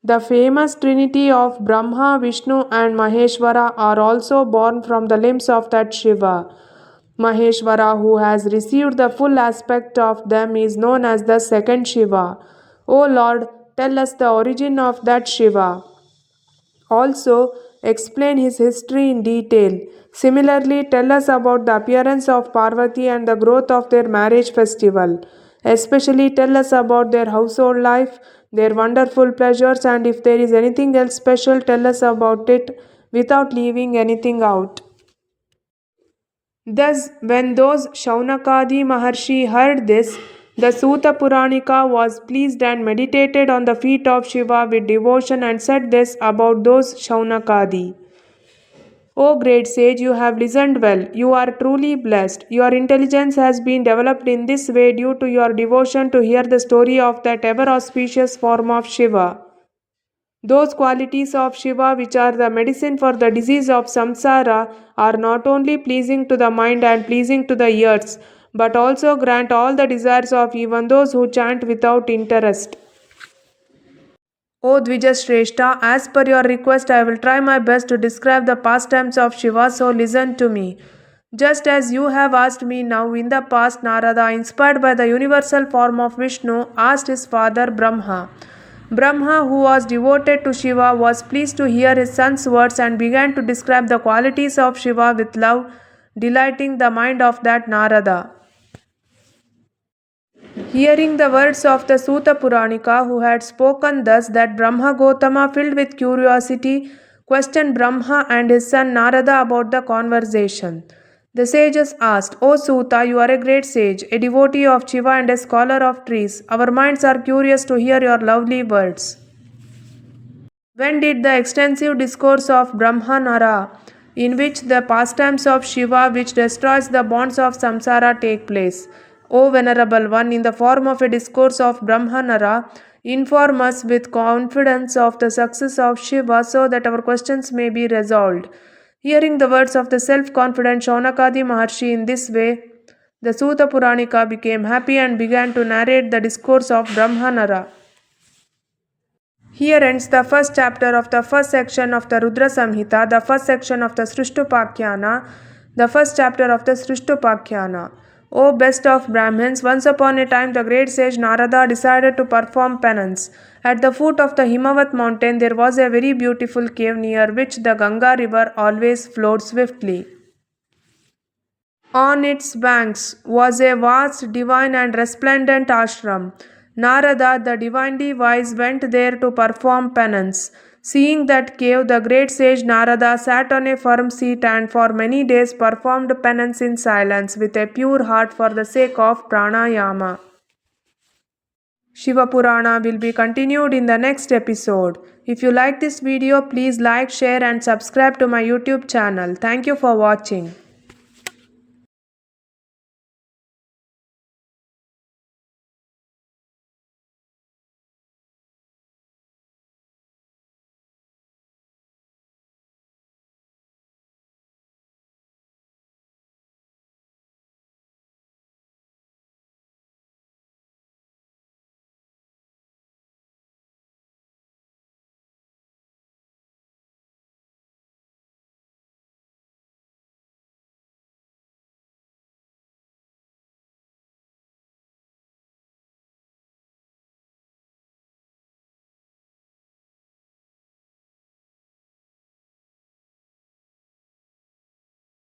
The famous trinity of Brahma, Vishnu, and Maheshwara are also born from the limbs of that Shiva. Maheshwara, who has received the full aspect of them, is known as the second Shiva. O Lord, tell us the origin of that Shiva. Also, explain his history in detail. Similarly, tell us about the appearance of Parvati and the growth of their marriage festival. Especially, tell us about their household life, their wonderful pleasures, and if there is anything else special, tell us about it without leaving anything out. Thus, when those Shaunakadi Maharshi heard this, the Suta Puranika was pleased and meditated on the feet of Shiva with devotion and said this about those Shaunakadi. O great sage, you have listened well. You are truly blessed. Your intelligence has been developed in this way due to your devotion to hear the story of that ever auspicious form of Shiva. Those qualities of Shiva which are the medicine for the disease of samsara are not only pleasing to the mind and pleasing to the ears, but also grant all the desires of even those who chant without interest. O Dvijashrestha, as per your request, I will try my best to describe the pastimes of Shiva, so listen to me. Just as you have asked me now, in the past, Narada, inspired by the universal form of Vishnu, asked his father Brahma. Brahma, who was devoted to Shiva, was pleased to hear his son's words and began to describe the qualities of Shiva with love, delighting the mind of that Narada. Hearing the words of the Suta Puranika, who had spoken thus, that Brahma Gotama, filled with curiosity, questioned Brahma and his son Narada about the conversation. The sages asked, O Suta, you are a great sage, a devotee of Shiva and a scholar of trees. Our minds are curious to hear your lovely words. When did the extensive discourse of Brahmanara, in which the pastimes of Shiva which destroys the bonds of samsara take place? O Venerable One, in the form of a discourse of Brahmanara, inform us with confidence of the success of Shiva so that our questions may be resolved. Hearing the words of the self-confident Shaunakadi Maharshi in this way, the Suta Puranika became happy and began to narrate the discourse of Brahmanara. Here ends the first chapter of the first section of the Rudra Samhita, the first section of the Srishtupakyana, the first chapter of the Srishtupakyana. O best of Brahmins, once upon a time the great sage Narada decided to perform penance. At the foot of the Himavat mountain there was a very beautiful cave near which the Ganga river always flowed swiftly. On its banks was a vast, divine and resplendent ashram. Narada, the divinely wise, went there to perform penance. Seeing that cave, the great sage Narada sat on a firm seat and for many days performed penance in silence with a pure heart for the sake of pranayama. Shiva Purana will be continued in the next episode. If you like this video, please like, share and subscribe to my YouTube channel. Thank you for watching.